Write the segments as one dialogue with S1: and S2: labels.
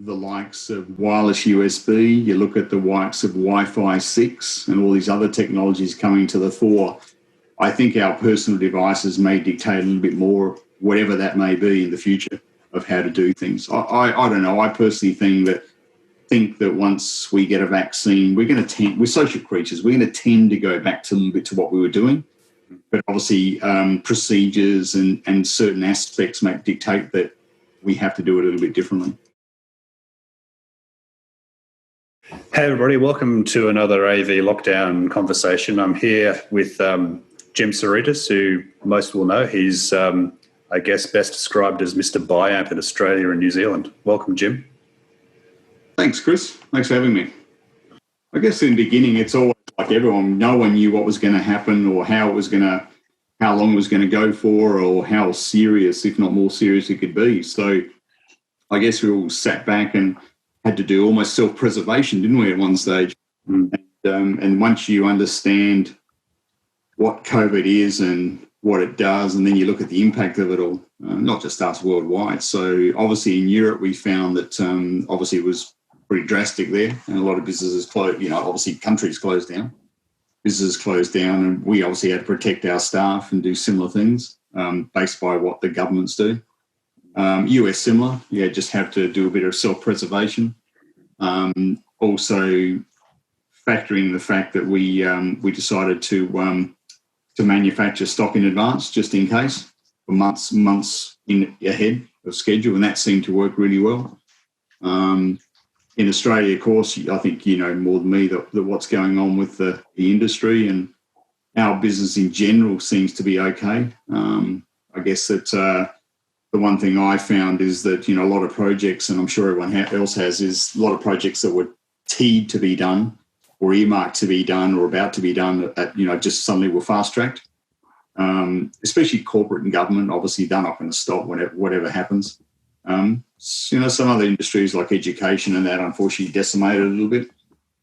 S1: the likes of wireless USB, you look at the likes of Wi-Fi 6 and all these other technologies coming to the fore, I think our personal devices may dictate a little bit more, whatever that may be in the future, of how to do things. I don't know. I personally think that once we get a vaccine, we're social creatures. We're going to tend to go back to a little bit to what we were doing. But obviously procedures and certain aspects might dictate that we have to do it a little bit differently.
S2: Hey everybody, welcome to another AV lockdown conversation. I'm here with Jim Seretis, who most will know. He's, I guess, best described as Mr. Biamp in Australia and New Zealand. Welcome, Jim.
S1: Thanks, Chris. Thanks for having me. I guess in the beginning, it's always like everyone, no one knew what was going to happen or how long it was going to go for, or how serious, if not more serious, it could be. So I guess we all sat back and had to do almost self-preservation, didn't we, at one stage? And once you understand what COVID is and what it does, and then you look at the impact of it all, not just us, worldwide. So obviously in Europe, we found that obviously it was pretty drastic there, and a lot of businesses closed, obviously countries closed down, businesses closed down, and we obviously had to protect our staff and do similar things based by what the governments do. US similar, just have to do a bit of self-preservation. Also factoring the fact that we decided to manufacture stock in advance just in case, for months ahead of schedule, and that seemed to work really well. In Australia, of course, I think you know more than me that what's going on with the industry, and our business in general seems to be okay. I guess that the one thing I found is that, a lot of projects, and I'm sure everyone else has, is a lot of projects that were teed to be done or earmarked to be done or about to be done just suddenly were fast-tracked. Especially corporate and government, obviously they're not going to stop whatever happens. Some other industries like education and that unfortunately decimated a little bit,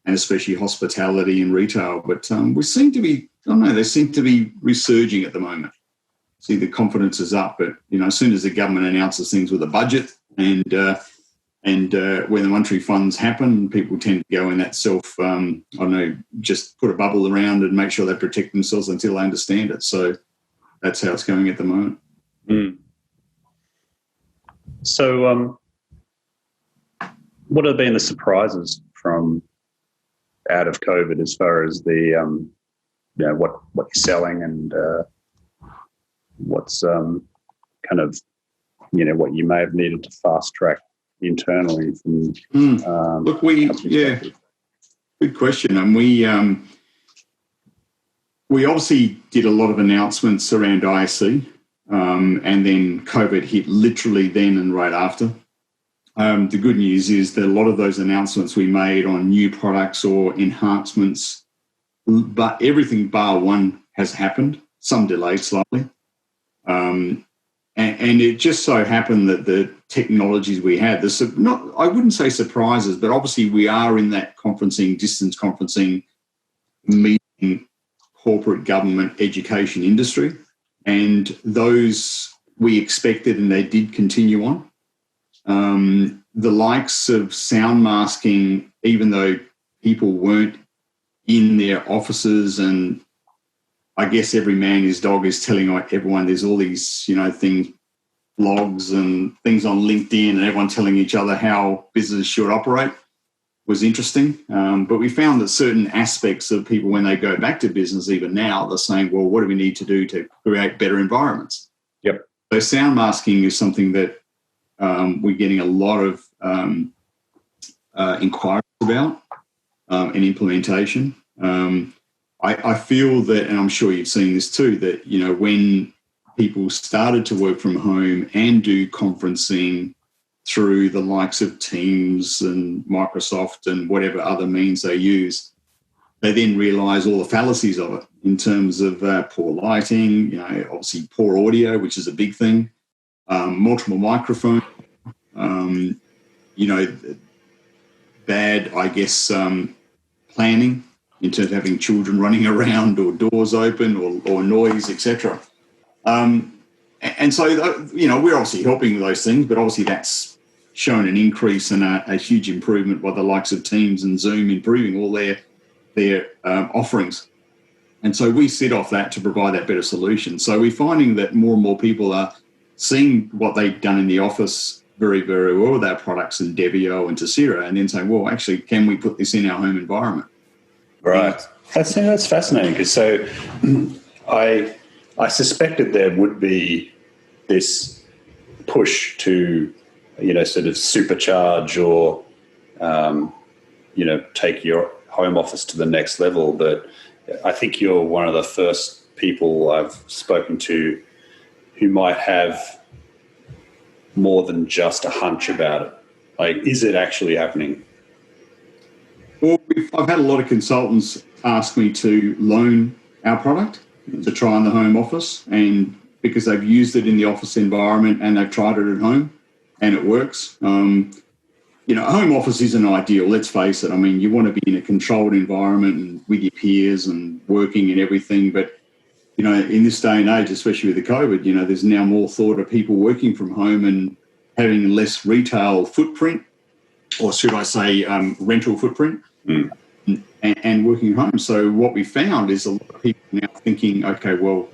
S1: and especially hospitality and retail. But we seem to be, they seem to be resurging at the moment. See, the confidence is up, but as soon as the government announces things with a budget and when the monetary funds happen, people tend to go in that just put a bubble around and make sure they protect themselves until they understand it. So that's how it's going at the moment.
S2: Mm. So what have been the surprises from out of COVID as far as the, what you're selling and what's kind of, what you may have needed to fast track internally from
S1: look, good question. And we obviously did a lot of announcements around ISC, and then COVID hit literally then and right after. The good news is that a lot of those announcements we made on new products or enhancements, but everything bar one has happened, some delayed slightly. And it just so happened that the technologies we had, I wouldn't say surprises, but obviously we are in that distance conferencing, meeting corporate, government, education industry, and those we expected and they did continue on. The likes of sound masking, even though people weren't in their offices, and I guess every man his dog is telling everyone there's all these, things, blogs and things on LinkedIn, and everyone telling each other how business should operate was interesting. But we found that certain aspects of people, when they go back to business, even now, they're saying, well, what do we need to do to create better environments?
S2: Yep. So
S1: sound masking is something that we're getting a lot of inquiries about and implementation. I feel that, and I'm sure you've seen this too, that, when people started to work from home and do conferencing through the likes of Teams and Microsoft and whatever other means they use, they then realise all the fallacies of it in terms of poor lighting, obviously poor audio, which is a big thing, multiple microphones, bad, I guess, planning in terms of having children running around or doors open or noise, etc. And so, we're obviously helping with those things, but obviously that's shown an increase and a huge improvement by the likes of Teams and Zoom, improving all their offerings. And so we sit off that to provide that better solution. So we're finding that more and more people are seeing what they've done in the office very, very well with our products in Devio and Tessera, and then saying, well, actually, can we put this in our home environment?
S2: Right. That's fascinating, because so I suspected there would be this push to, sort of supercharge or, take your home office to the next level. But I think you're one of the first people I've spoken to who might have more than just a hunch about it. Like, is it actually happening?
S1: Well, I've had a lot of consultants ask me to loan our product to try in the home office, and because they've used it in the office environment and they've tried it at home and it works. A home office isn't ideal, let's face it. I mean, you want to be in a controlled environment and with your peers and working and everything. But, in this day and age, especially with the COVID, there's now more thought of people working from home and having less retail footprint, or should I say rental footprint, and working at home. So what we found is a lot of people now thinking, okay, well,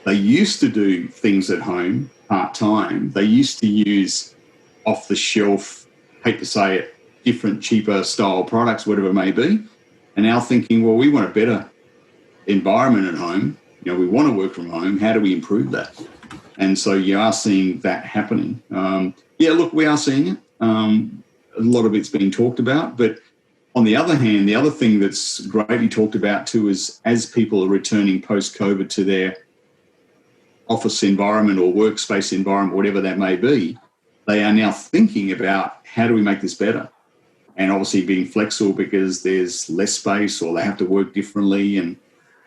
S1: they used to do things at home part-time. They used to use off-the-shelf, hate to say it, different, cheaper style products, whatever it may be, and now thinking, well, we want a better environment at home. We want to work from home. How do we improve that? And so you are seeing that happening. Look, we are seeing it. A lot of it's being talked about, but on the other hand, the other thing that's greatly talked about too is as people are returning post-COVID to their office environment or workspace environment, whatever that may be, they are now thinking about how do we make this better? And obviously being flexible because there's less space or they have to work differently, and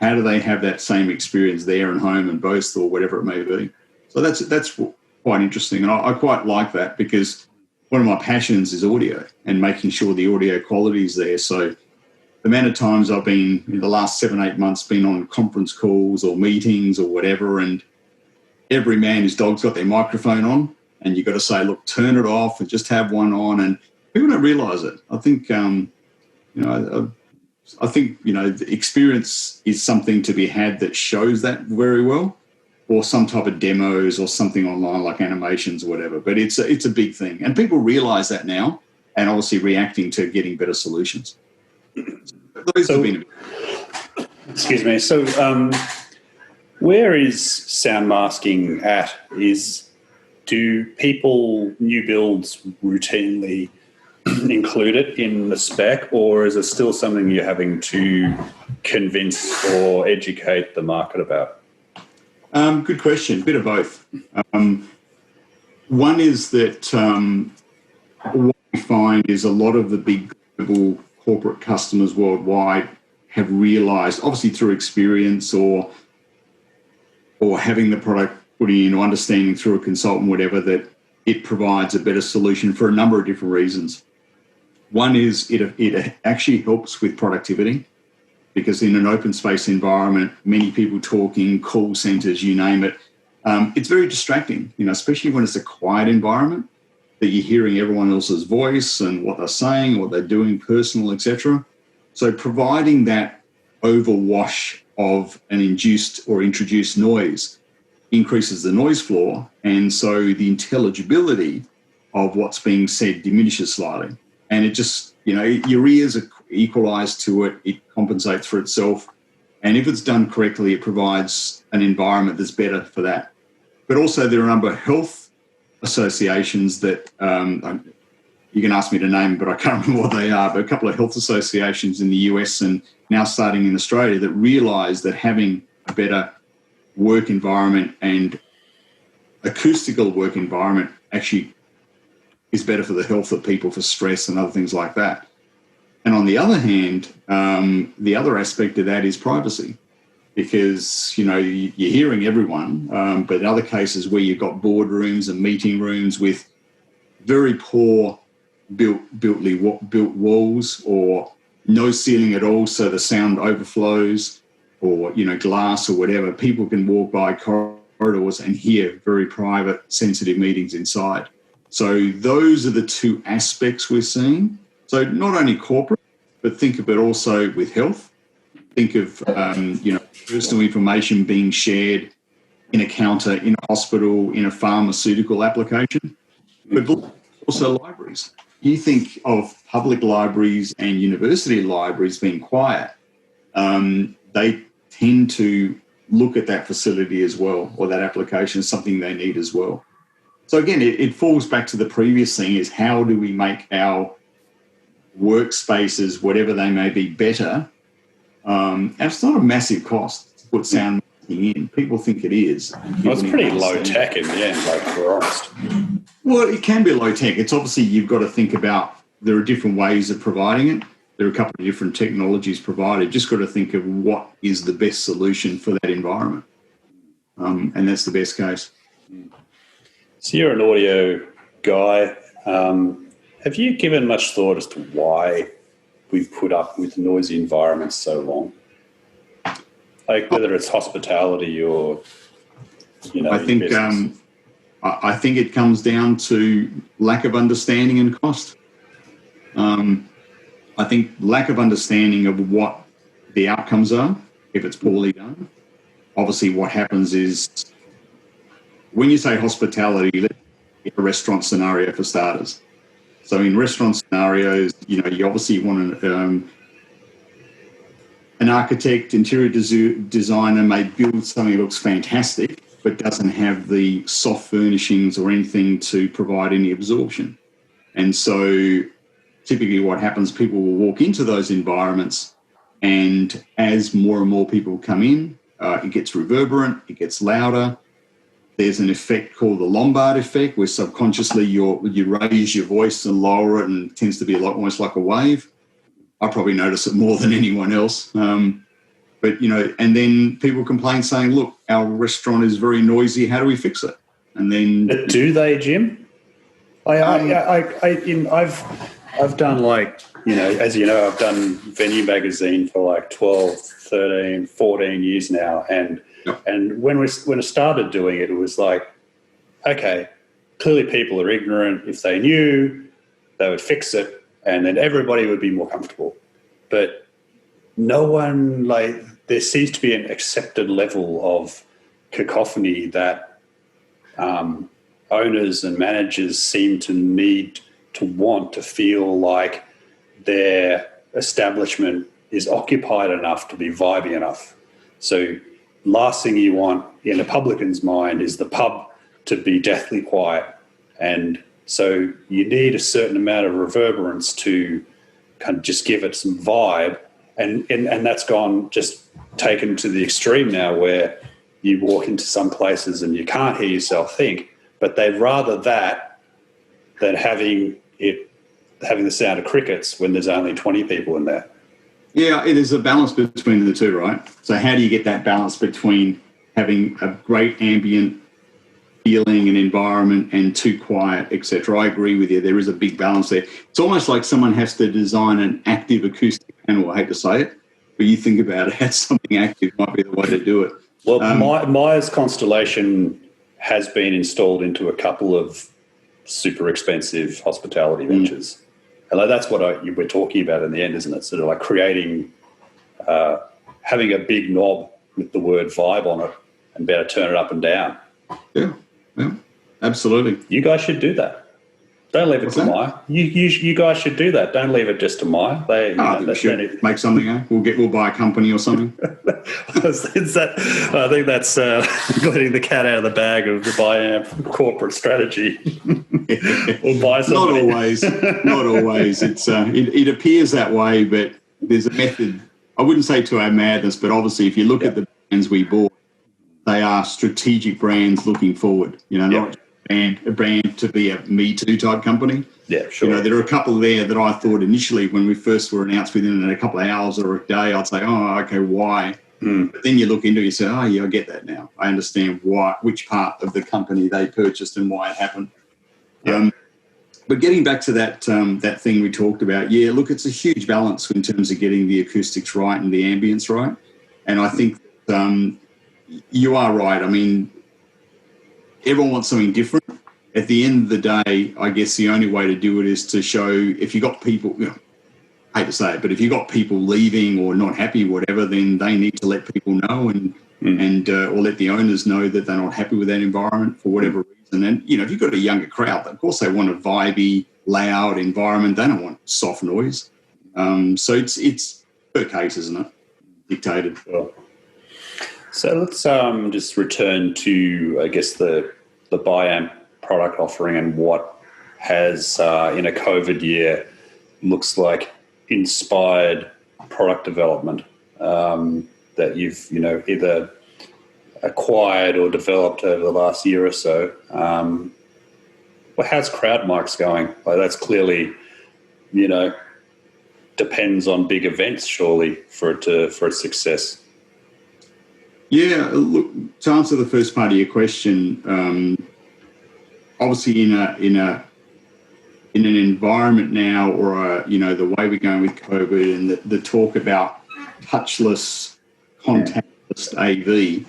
S1: how do they have that same experience there and home and both or whatever it may be? So that's quite interesting. And I quite like that, because one of my passions is audio and making sure the audio quality is there. So the amount of times I've been in the last 7-8 months been on conference calls or meetings or whatever, and every man his dog's got their microphone on, and you've got to say, look, turn it off and just have one on. And people don't realise it. I think, the experience is something to be had that shows that very well, or some type of demos or something online like animations or whatever. But it's a big thing. And people realise that now, and obviously reacting to getting better solutions.
S2: Excuse me. So where is sound masking at? Do people, new builds, routinely include it in the spec, or is it still something you're having to convince or educate the market about?
S1: Good question. Bit of both. One is that what we find is a lot of the big global corporate customers worldwide have realised, obviously through experience or having the product put in or understanding through a consultant, whatever, that it provides a better solution for a number of different reasons. One is it actually helps with productivity, because in an open space environment, many people talking, call centres, you name it, it's very distracting, especially when it's a quiet environment, that you're hearing everyone else's voice and what they're saying, what they're doing, personal, etc. So providing that overwash of an induced or introduced noise increases the noise floor, and so the intelligibility of what's being said diminishes slightly. And it just, your ears are equalised to it, it compensates for itself. And if it's done correctly, it provides an environment that's better for that. But also there are a number of health associations that, you can ask me to name, but I can't remember what they are, but a couple of health associations in the US and now starting in Australia that realise that having a better work environment and acoustical work environment actually is better for the health of people, for stress and other things like that. And on the other hand, the other aspect of that is privacy, because, you're hearing everyone, but in other cases where you've got boardrooms and meeting rooms with very poor built walls or no ceiling at all, so the sound overflows, or, glass or whatever, people can walk by corridors and hear very private, sensitive meetings inside. So those are the two aspects we're seeing. So not only corporate, but think of it also with health. Think of, personal information being shared in a counter, in a hospital, in a pharmaceutical application, but also libraries. You think of public libraries and university libraries being quiet, they tend to look at that facility as well, or that application as something they need as well. So again, it falls back to the previous thing, is how do we make our workspaces, whatever they may be, better? And it's not a massive cost to put sound in. People think it is.
S2: Well, it's pretty low tech in the end, like, if we're honest.
S1: Well, it can be low tech. It's obviously, you've got to think about, there are different ways of providing it. There are a couple of different technologies provided. Just got to think of what is the best solution for that environment. And that's the best case.
S2: So you're an audio guy. Have you given much thought as to why we've put up with noisy environments so long? Like, whether it's hospitality or,
S1: I think it comes down to lack of understanding and cost. I think lack of understanding of what the outcomes are if it's poorly done. Obviously, what happens is, when you say hospitality, let's get a restaurant scenario for starters. So in restaurant scenarios, you obviously want an architect, interior designer may build something that looks fantastic, but doesn't have the soft furnishings or anything to provide any absorption. And so typically what happens, people will walk into those environments, and as more and more people come in, it gets reverberant, it gets louder. There's an effect called the Lombard Effect, where subconsciously you raise your voice and lower it, and it tends to be almost like a wave. I probably notice it more than anyone else. But, and then people complain saying, look, our restaurant is very noisy. How do we fix it? And then...
S2: But do they, Jim? I've done, like, as you know, I've done Venue Magazine for like 12, 13, 14 years now. And when I started doing it, it was like, okay, clearly people are ignorant. If they knew, they would fix it, and then everybody would be more comfortable. But no one, there seems to be an accepted level of cacophony that owners and managers seem to need to want to feel like their establishment is occupied enough to be vibey enough. So last thing you want in a publican's mind is the pub to be deathly quiet. And so you need a certain amount of reverberance to kind of just give it some vibe. And that's just taken to the extreme now, where you walk into some places and you can't hear yourself think, but they'd rather that than having the sound of crickets when there's only 20 people in there.
S1: Yeah, it is a balance between the two, right? So how do you get that balance between having a great ambient feeling and environment and too quiet, etc.? I agree with you. There is a big balance there. It's almost like someone has to design an active acoustic panel. I hate to say it, but you think about it, how something active might be the way to do it.
S2: Well, Myers Constellation has been installed into a couple of super expensive hospitality ventures. And that's what we're talking about in the end, isn't it? Sort of like creating, having a big knob with the word vibe on it and be able to turn it up and down.
S1: Yeah, absolutely.
S2: You guys should do that. Don't leave it to Maya. You guys should do that. Don't leave it just to Maya.
S1: I think we should make something. We'll buy a company or something.
S2: I think that's letting the cat out of the bag of the Biamp corporate strategy. Or buy something.
S1: Not always. It appears that way, but there's a method. I wouldn't say to our madness, but obviously, if you look at the brands we bought, they are strategic brands looking forward. Not a brand to be a Me Too type company.
S2: Yeah, sure.
S1: There are a couple there that I thought initially when we first were announced within a couple of hours or a day, I'd say, oh, okay, why? But then you look into it, you say, oh, yeah, I get that now. I understand which part of the company they purchased and why it happened. Yeah. But getting back to that thing we talked about, look, it's a huge balance in terms of getting the acoustics right and the ambience right. And I think you are right. I mean, everyone wants something different. at the end of the day, I guess the only way to do it is to show, if you got people, I hate to say it, but if you got people leaving or not happy, whatever, then they need to let people know or let the owners know that they're not happy with that environment for whatever reason. And, if you've got a younger crowd, of course they want a vibey, loud environment. They don't want soft noise. So it's per case, isn't it? Dictated.
S2: Sure. So let's just return to, I guess, the Biamp product offering and what has, in a COVID year, looks like inspired product development that you've, either acquired or developed over the last year or so. Well, how's crowd mics going? Like, that's clearly, depends on big events, surely, for its success.
S1: Yeah, look, to answer the first part of your question, obviously in an environment now, or the way we're going with COVID and the talk about touchless, contactless AV,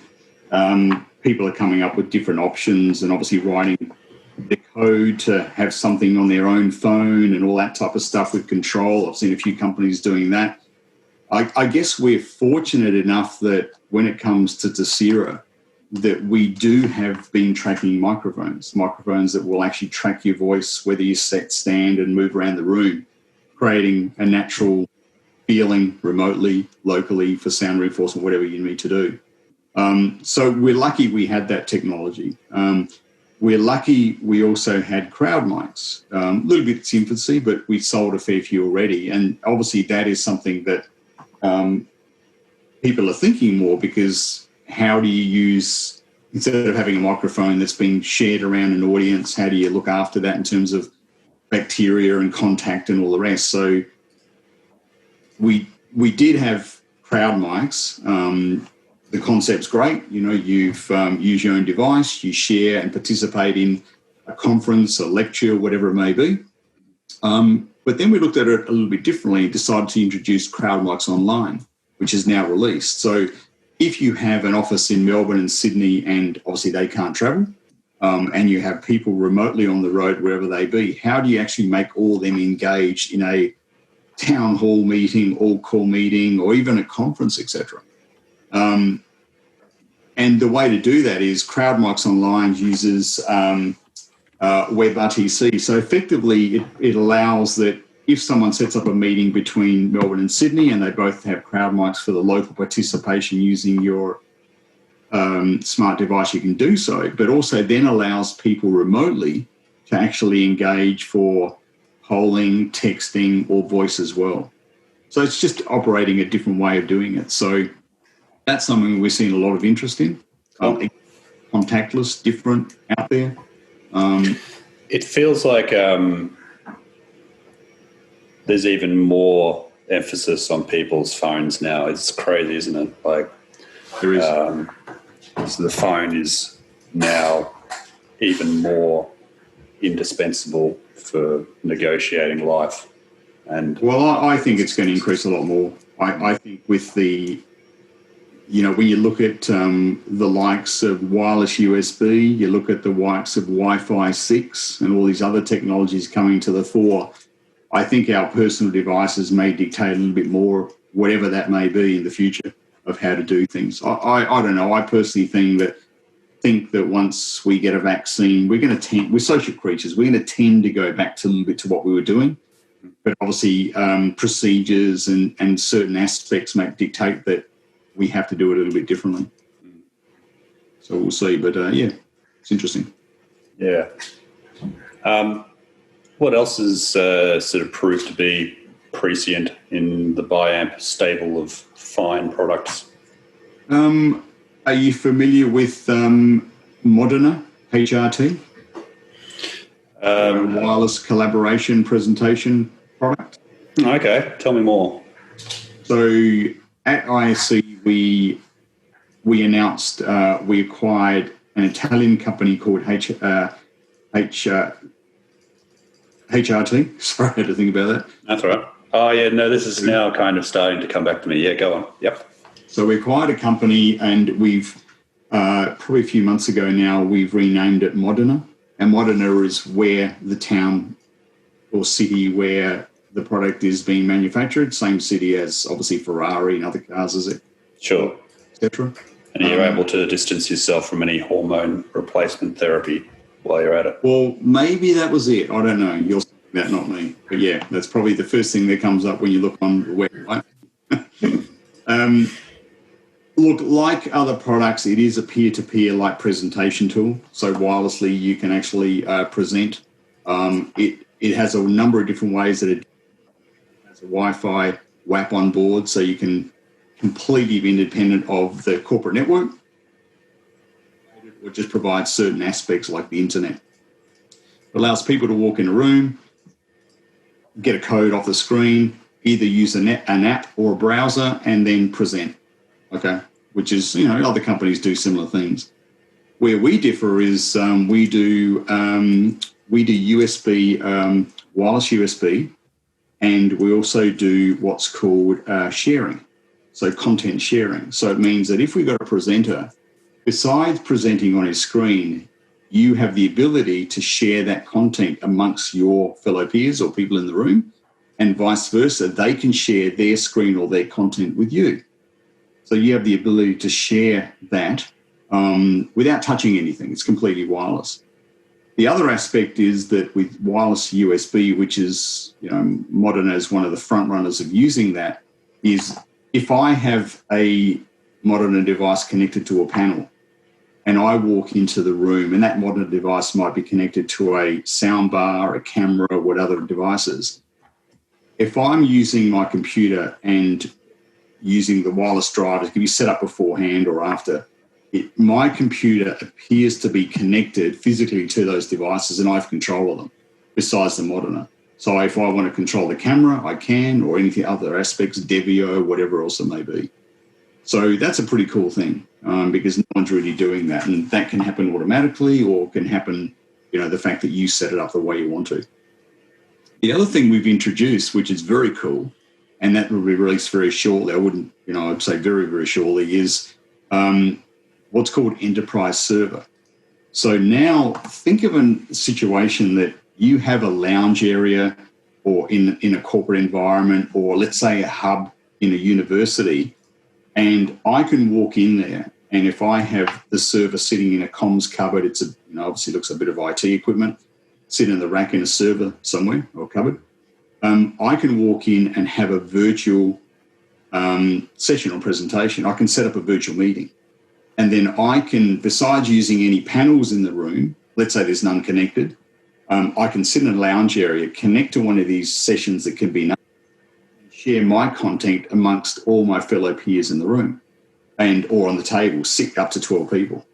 S1: people are coming up with different options and obviously writing the code to have something on their own phone and all that type of stuff with control. I've seen a few companies doing that. I guess we're fortunate enough that when it comes to Tessera, that we do have been tracking microphones that will actually track your voice, whether you stand and move around the room, creating a natural feeling remotely, locally for sound reinforcement, whatever you need to do. So we're lucky we had that technology. We're lucky we also had crowd mics. A little bit its infancy, but we sold a fair few already. And obviously that is something that people are thinking more, because how do you use, instead of having a microphone that's being shared around an audience, how do you look after that in terms of bacteria and contact and all the rest? So we did have crowd mics. The concept's great. You've use your own device, you share and participate in a conference, a lecture, whatever it may be. But then we looked at it a little bit differently and decided to introduce crowd mics online, which is now released. So if you have an office in Melbourne and Sydney, and obviously they can't travel, and you have people remotely on the road, wherever they be, how do you actually make all of them engaged in a town hall meeting, all-call meeting, or even a conference, etc.? And the way to do that is Crowd Mics Online uses WebRTC. So effectively, it allows that if someone sets up a meeting between Melbourne and Sydney and they both have crowd mics for the local participation using your smart device, you can do so, but also then allows people remotely to actually engage for polling, texting, or voice as well. So it's just operating a different way of doing it. So that's something we're seeing a lot of interest in. Contactless, different out there.
S2: It feels like there's even more emphasis on people's phones now. It's crazy, isn't it? Like,
S1: there is.
S2: So the phone is now even more indispensable for negotiating life. And
S1: well, I think it's going to increase a lot more. I think with the, when you look at the likes of wireless USB, you look at the likes of Wi-Fi 6 and all these other technologies coming to the fore, I think our personal devices may dictate a little bit more, whatever that may be in the future, of how to do things. I don't know. I personally think that once we get a vaccine, we're social creatures. We're going to tend to go back to a little bit to what we were doing. But obviously procedures and certain aspects might dictate that we have to do it a little bit differently. So we'll see. But, it's interesting.
S2: Yeah. What else is sort of proved to be prescient in the Biamp stable of fine products?
S1: Are you familiar with Moderna, HRT? Wireless collaboration presentation product.
S2: Okay, tell me more.
S1: So at ISC, we announced we acquired an Italian company called HRT. Sorry, I had to think about that.
S2: That's all right. Oh, yeah, no, this is now kind of starting to come back to me. Yeah, go on. Yep.
S1: So we acquired a company, and we've probably a few months ago now, we've renamed it Moderna, and Modena is where the town or city where the product is being manufactured. Same city as obviously Ferrari and other cars, is it?
S2: Sure.
S1: Etc.
S2: And you're able to distance yourself from any hormone replacement therapy while you're at it.
S1: Well, maybe that was it. I don't know. You're saying that, not me. But yeah, that's probably the first thing that comes up when you look on the website. Look, like other products, it is a peer-to-peer like presentation tool. So wirelessly, you can actually present. It has a number of different ways that it has a Wi-Fi WAP on board, so you can completely be independent of the corporate network, or just provide certain aspects like the internet. It allows people to walk in a room, get a code off the screen, either use an app or a browser, and then present. Okay, which is, other companies do similar things. Where we differ is we do USB, wireless USB, and we also do what's called sharing, so content sharing. So it means that if we've got a presenter, besides presenting on his screen, you have the ability to share that content amongst your fellow peers or people in the room, and vice versa. They can share their screen or their content with you. So you have the ability to share that without touching anything. It's completely wireless. The other aspect is that with wireless USB, which is, Modena is one of the front runners of using that, is if I have a Modena device connected to a panel and I walk into the room, and that Modena device might be connected to a sound bar, a camera, what other devices. If I'm using my computer and using the wireless drivers, it can be set up beforehand or after, my computer appears to be connected physically to those devices, and I have control of them besides the Modena. So if I want to control the camera, I can, or anything other aspects, Devio, whatever else it may be. So that's a pretty cool thing because no one's really doing that. And that can happen automatically, or can happen, the fact that you set it up the way you want to. The other thing we've introduced, which is very cool, and that will be released very shortly, I'd say very, very shortly, is what's called Enterprise Server. So now think of a situation that you have a lounge area or in a corporate environment, or let's say a hub in a university, and I can walk in there, and if I have the server sitting in a comms cupboard, it's obviously looks a bit of IT equipment, sit in the rack in a server somewhere or cupboard, I can walk in and have a virtual session or presentation. I can set up a virtual meeting. And then I can, besides using any panels in the room, let's say there's none connected, I can sit in a lounge area, connect to one of these sessions that can be and share my content amongst all my fellow peers in the room or on the table, sit up to 12 people.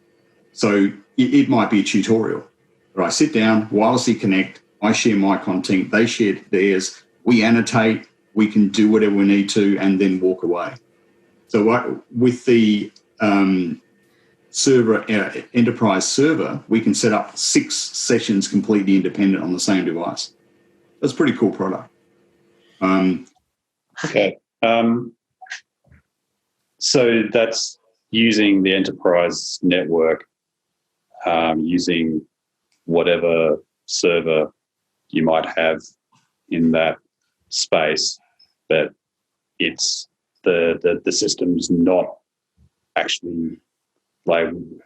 S1: So it might be a tutorial. But I sit down, wirelessly connect, I share my content, they share theirs, we annotate, we can do whatever we need to, and then walk away. So with the enterprise server, we can set up 6 sessions completely independent on the same device. That's a pretty cool product.
S2: Okay. So that's using the enterprise network, using whatever server you might have in that space, but it's the system's not actually like, I'm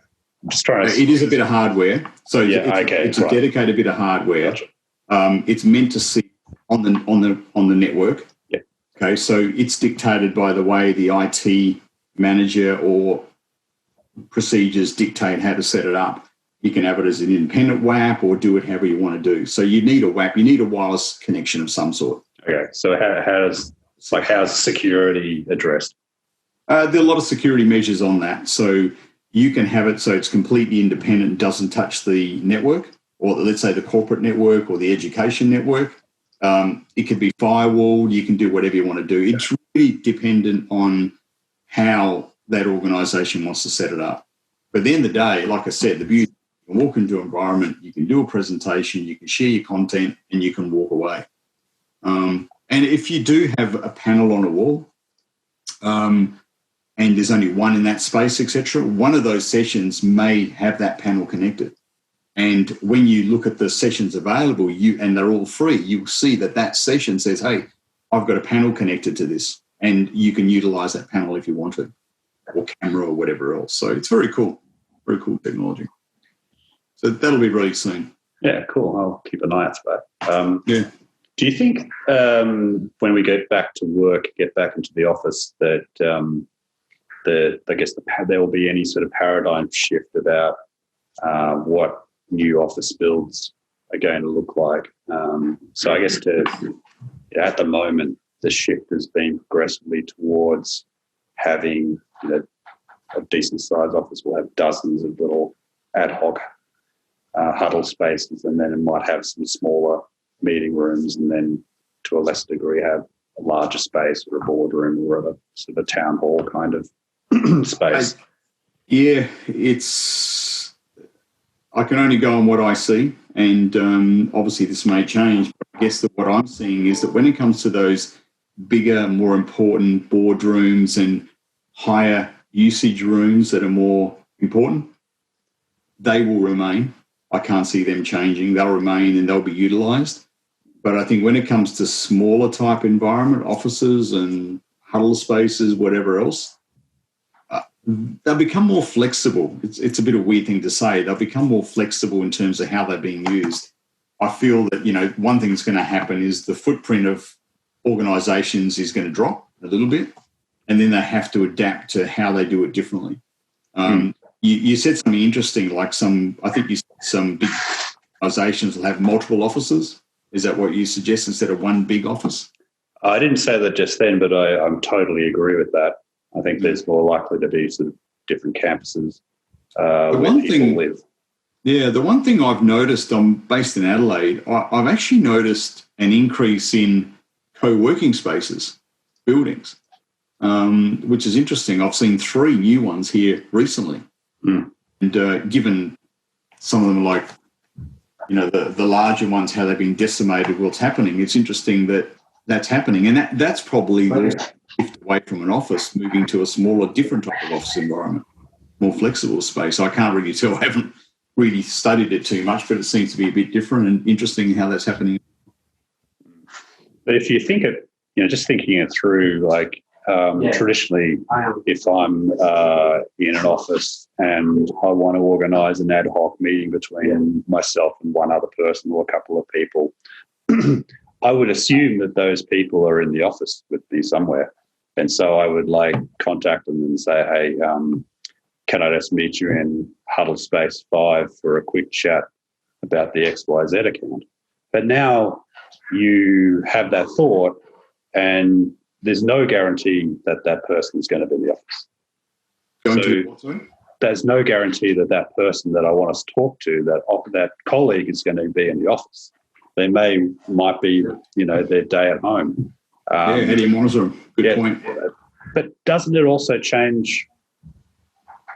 S2: just trying to.
S1: It is a bit of hardware. So it's a dedicated bit of hardware.
S2: Gotcha.
S1: It's meant to sit on the network.
S2: Yeah.
S1: Okay. So it's dictated by the way the IT manager or procedures dictate how to set it up. You can have it as an independent WAP or do it however you want to do. So you need a WAP. You need a wireless connection of some sort.
S2: Okay. So how's security addressed?
S1: There are a lot of security measures on that. So you can have it so it's completely independent, doesn't touch the network, or let's say the corporate network or the education network. It could be firewalled. You can do whatever you want to do. It's really dependent on how that organisation wants to set it up. But at the end of the day, like I said, the beauty, you can walk into an environment, you can do a presentation, you can share your content, and you can walk away. And if you do have a panel on a wall, and there's only one in that space, etc., one of those sessions may have that panel connected. And when you look at the sessions available, and they're all free, you'll see that session says, hey, I've got a panel connected to this, and you can utilize that panel if you want to, or camera or whatever else. So it's very cool technology. So that'll be released soon.
S2: Yeah, cool. I'll keep an eye out for that.
S1: Yeah.
S2: Do you think when we get back to work, get back into the office, that there will be any sort of paradigm shift about what new office builds are going to look like? So I guess at the moment, the shift has been progressively towards having a decent-sized office will have dozens of little ad hoc huddle spaces, and then it might have some smaller meeting rooms, and then to a lesser degree have a larger space or a boardroom or a sort of a town hall kind of space.
S1: I can only go on what I see, and obviously this may change, but I guess that what I'm seeing is that when it comes to those bigger, more important boardrooms and higher usage rooms that are more important, they will remain. I can't see them changing. They'll remain and they'll be utilised. But I think when it comes to smaller type environment, offices and huddle spaces, whatever else, they'll become more flexible. It's a bit of a weird thing to say. They'll become more flexible in terms of how they're being used. I feel that, one thing that's going to happen is the footprint of organisations is going to drop a little bit, and then they have to adapt to how they do it differently. You said something interesting, like some big organisations will have multiple offices. Is that what you suggest, instead of one big office?
S2: I didn't say that just then, but I totally agree with that. I think there's more likely to be sort of different campuses where people live.
S1: Yeah, the one thing I've noticed, I'm based in Adelaide, I've actually noticed an increase in co-working spaces, buildings, which is interesting. I've seen 3 new ones here recently. And given some of them, like, the larger ones, how they've been decimated, what's happening, it's interesting that that's happening. And that's probably the shift away from an office, moving to a smaller, different type of office environment, more flexible space. I can't really tell. I haven't really studied it too much, but it seems to be a bit different and interesting how that's happening.
S2: But if you think it, just thinking it through, like traditionally, if I'm in an office and I want to organise an ad hoc meeting between myself and one other person or a couple of people, I would assume that those people are in the office with me somewhere. And so I would contact them and say, hey, can I just meet you in huddle space 5 for a quick chat about the XYZ account? But now you have that thought, and there's no guarantee that that person is going to be in the office. There's no guarantee that that person that I want to talk to, that colleague, is going to be in the office. They might be, their day at home.
S1: How do you monitor them? Good point.
S2: But doesn't it also change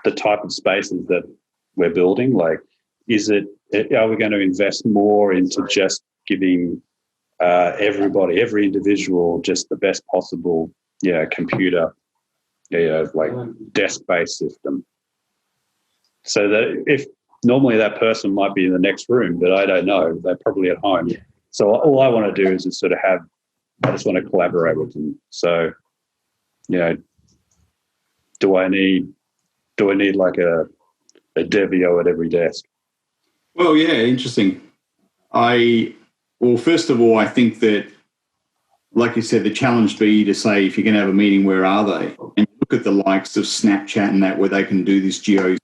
S2: the type of spaces that we're building? Like, are we going to invest more into just giving everybody, every individual, just the best possible, computer, desk-based system? So that if normally that person might be in the next room, but I don't know, they're probably at home. Yeah. So all I want to do is just sort of I just want to collaborate with them. So, do I need like a Devio at every desk?
S1: Well, yeah, interesting. First of all, I think that, like you said, the challenge be to say, if you're going to have a meeting, where are they? And look at the likes of Snapchat and that, where they can do this geo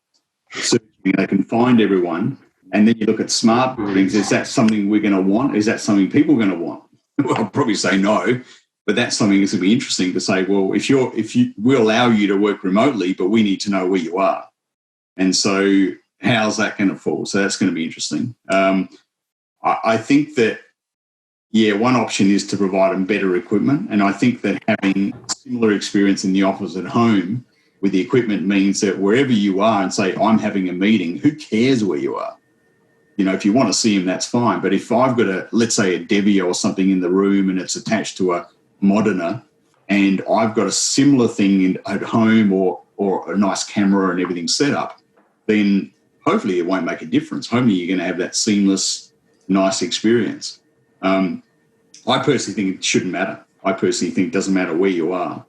S1: searching, they can find everyone. And then you look at smart buildings. Is that something we're going to want? Is that something people are going to want? Well, I'll probably say no, but that's something that's going to be interesting to say, well, we'll allow you to work remotely, but we need to know where you are. And so how's that going to fall? So that's going to be interesting. I think that, one option is to provide them better equipment. And I think that having similar experience in the office at home with the equipment means that wherever you are, and say, I'm having a meeting, who cares where you are? If you want to see him, that's fine. But if I've got let's say a Devio or something in the room and it's attached to a Moderna, and I've got a similar thing at home or a nice camera and everything set up, then hopefully it won't make a difference. Hopefully you're going to have that seamless, nice experience. I personally think it shouldn't matter. I personally think it doesn't matter where you are.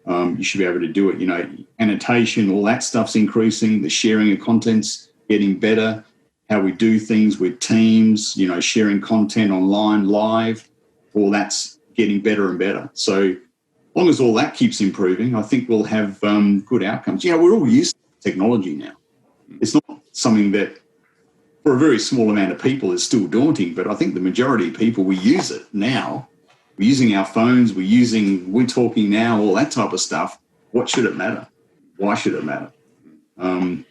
S1: You should be able to do it. You know, annotation, all that stuff's increasing. The sharing of content's getting better. How we do things with teams, you know, sharing content online, live, all that's getting better and better. So as long as all that keeps improving, I think we'll have good outcomes. You know, we're all used to technology now. It's not something that for a very small amount of people is still daunting, but I think the majority of people, we use it now. We're using our phones, we're talking now, all that type of stuff. What should it matter? Why should it matter? You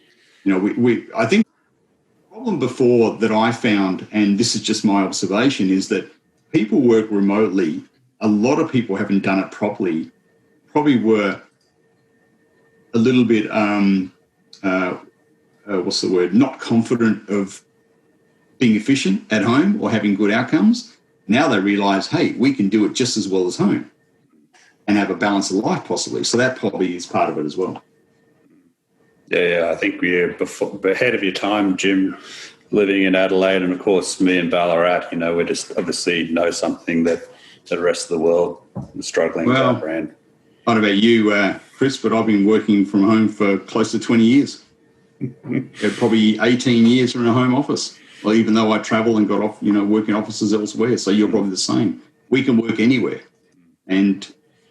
S1: know, I think the problem before that I found, and this is just my observation, is that people work remotely. A lot of people haven't done it properly, probably were a little bit, not confident of being efficient at home or having good outcomes. Now they realise, hey, we can do it just as well as home and have a balance of life possibly. So that probably is part of it as well.
S2: Yeah, I think we're ahead of your time, Jim, living in Adelaide. And, of course, me and Ballarat, you know, we just obviously know something that the rest of the world is struggling with our brand.
S1: I don't know about you, Chris, but I've been working from home for close to 20 years. Probably 18 years in a home office. Well, even though I travel and got off, you know, work in offices elsewhere. So you're probably the same. We can work anywhere. And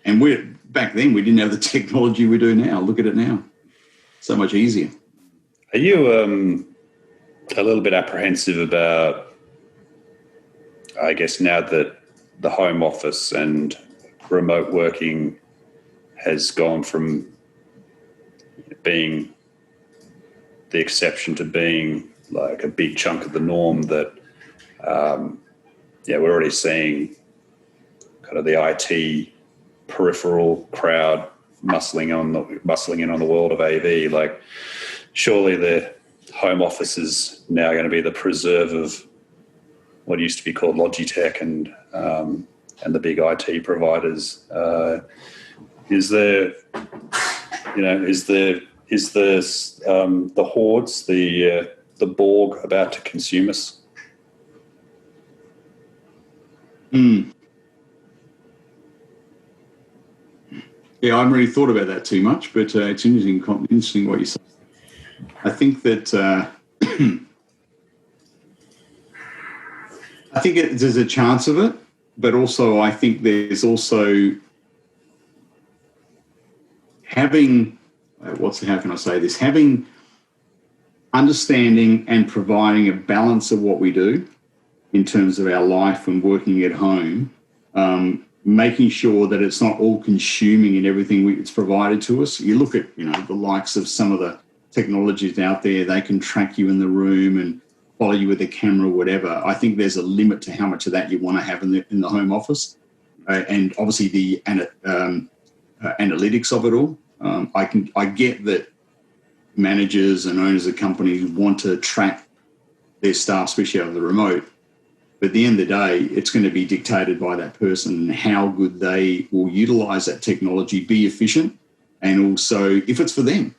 S1: we're back then we didn't have the technology we do now. Look at it now. So much easier.
S2: Are you a little bit apprehensive about, I guess, now that the home office and remote working has gone from being the exception to being like a big chunk of the norm, that we're already seeing kind of the IT peripheral crowd muscling in on the world of AV. Like, surely the home office is now going to be the preserve of what used to be called Logitech and the big IT providers. Is the hordes, the Borg about to consume us?
S1: Yeah, I haven't really thought about that too much, but it's interesting what you say. I think that there's a chance of it, but also I think there's also having understanding and providing a balance of what we do in terms of our life and working at home, making sure that it's not all consuming in everything it's provided to us. You look at, you know, the likes of some of the technologies out there, they can track you in the room and follow you with a camera or whatever. I think there's a limit to how much of that you want to have in the home office. And obviously the analytics of it all. I get that managers and owners of companies want to track their staff, especially over the remote. But at the end of the day, it's going to be dictated by that person and how good they will utilise that technology, be efficient, and also if it's for them.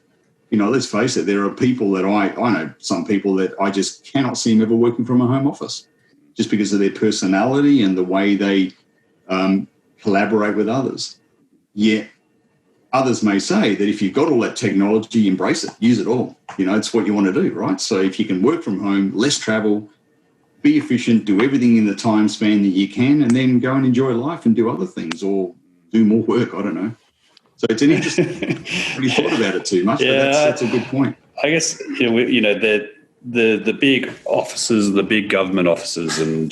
S1: You know, let's face it, there are people that I know some people that I just cannot see them ever working from a home office just because of their personality and the way they collaborate with others. Yet others may say that if you've got all that technology, embrace it, use it all. You know, it's what you want to do, right? So if you can work from home, less travel, be efficient, do everything in the time span that you can, and then go and enjoy life and do other things or do more work. I don't know. So it's an interesting. I haven't really thought about it too much, but that's a good point.
S2: I guess the big offices, the big government offices, and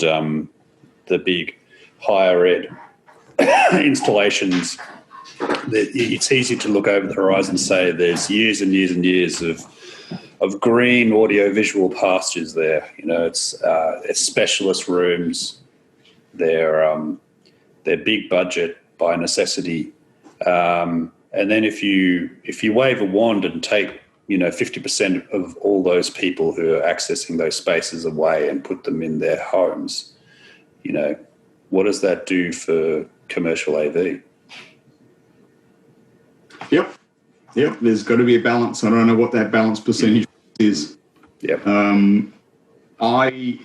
S2: the big higher ed installations. It's easy to look over the horizon and say there's years and years and years of green audio-visual pastures there. You know, it's specialist rooms. They're big budget by necessity. And then if you wave a wand and take 50% of all those people who are accessing those spaces away and put them in their homes, you know, what does that do for commercial AV?
S1: Yep. There's got to be a balance. I don't know what that balance percentage is.
S2: Yep.
S1: I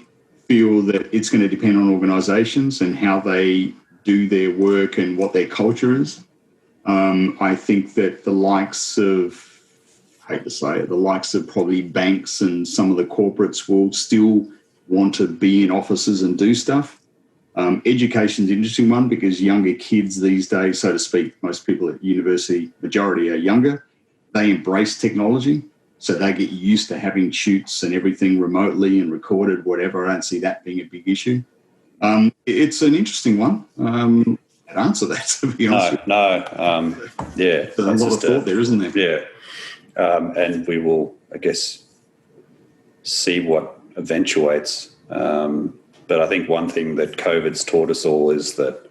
S1: feel that it's going to depend on organisations and how they do their work and what their culture is. I think that the likes of, I hate to say it, the likes of probably banks and some of the corporates will still want to be in offices and do stuff. Education's an interesting one because younger kids these days, so to speak, most people at university, majority are younger. They embrace technology, so they get used to having shoots and everything remotely and recorded, whatever. I don't see that being a big issue. It's an interesting one. I'd answer that, to be honest.
S2: Yeah.
S1: There's a lot of thought there, isn't there?
S2: Yeah. And we will, I guess, see what eventuates. But I think one thing that COVID's taught us all is that,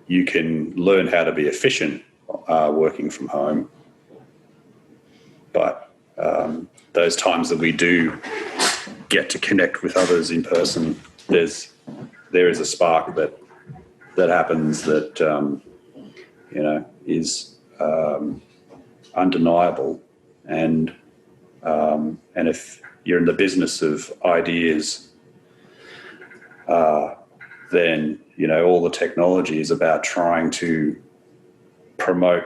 S2: you can learn how to be efficient working from home. But those times that we do get to connect with others in person, there is a spark that happens that, is undeniable. And if you're in the business of ideas, then, all the technology is about trying to promote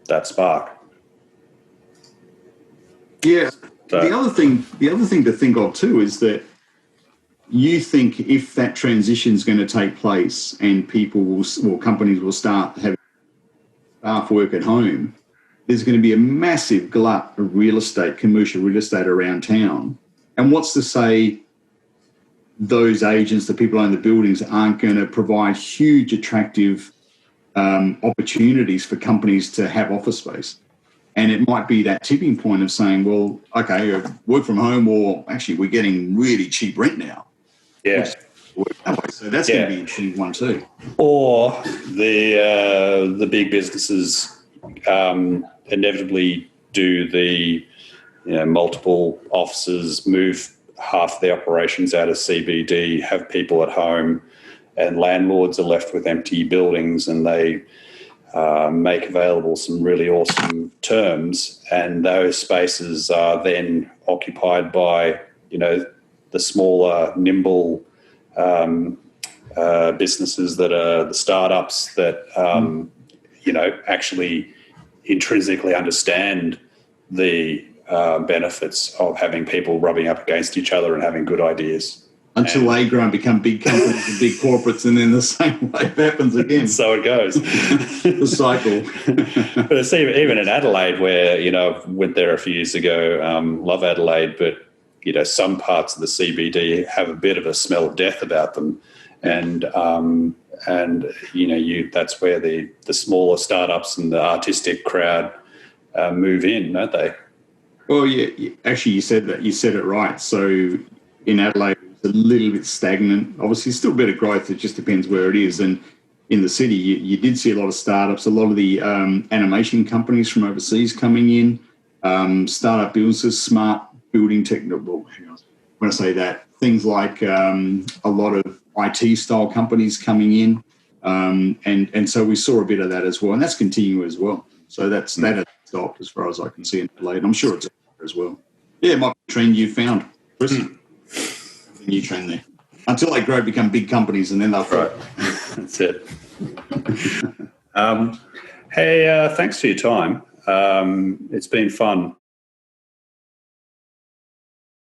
S2: that spark.
S1: Yeah.
S2: So,
S1: the other thing to think of too is that you think if that transition is going to take place and companies will start having staff work at home, there's going to be a massive glut of commercial real estate around town. And what's to say those agents, the people who own the buildings, aren't going to provide huge attractive opportunities for companies to have office space? And it might be that tipping point of saying, well, okay, work from home, or actually we're getting really cheap rent now.
S2: Yeah.
S1: So that's going to be an interesting one too.
S2: Or the big businesses inevitably do the multiple offices, move half the operations out of CBD, have people at home, and landlords are left with empty buildings, and they make available some really awesome terms, and those spaces are then occupied by the smaller, nimble businesses that are the startups that actually intrinsically understand the benefits of having people rubbing up against each other and having good ideas.
S1: Until they grow and become big companies and big corporates, and then the same way happens again.
S2: So it goes.
S1: The cycle.
S2: But it's even in Adelaide, where, went there a few years ago, love Adelaide, but, some parts of the CBD have a bit of a smell of death about them. And that's where the smaller startups and the artistic crowd move in, don't they?
S1: Well, yeah, actually you said that. You said it right. So in Adelaide, it's a little bit stagnant. Obviously, still a bit of growth. It just depends where it is. And in the city, you did see a lot of startups, a lot of the animation companies from overseas coming in, startup businesses, smart building technology. Well, when I say that, things like a lot of IT-style companies coming in. And so we saw a bit of that as well. And that's continuing as well. So that has stopped as far as I can see in Adelaide. I'm sure it's there as well. Yeah, it might be a trend you found, Chris. A new trend there. Until they grow, become big companies, and then they'll
S2: right. That's it. Hey, thanks for your time. It's been fun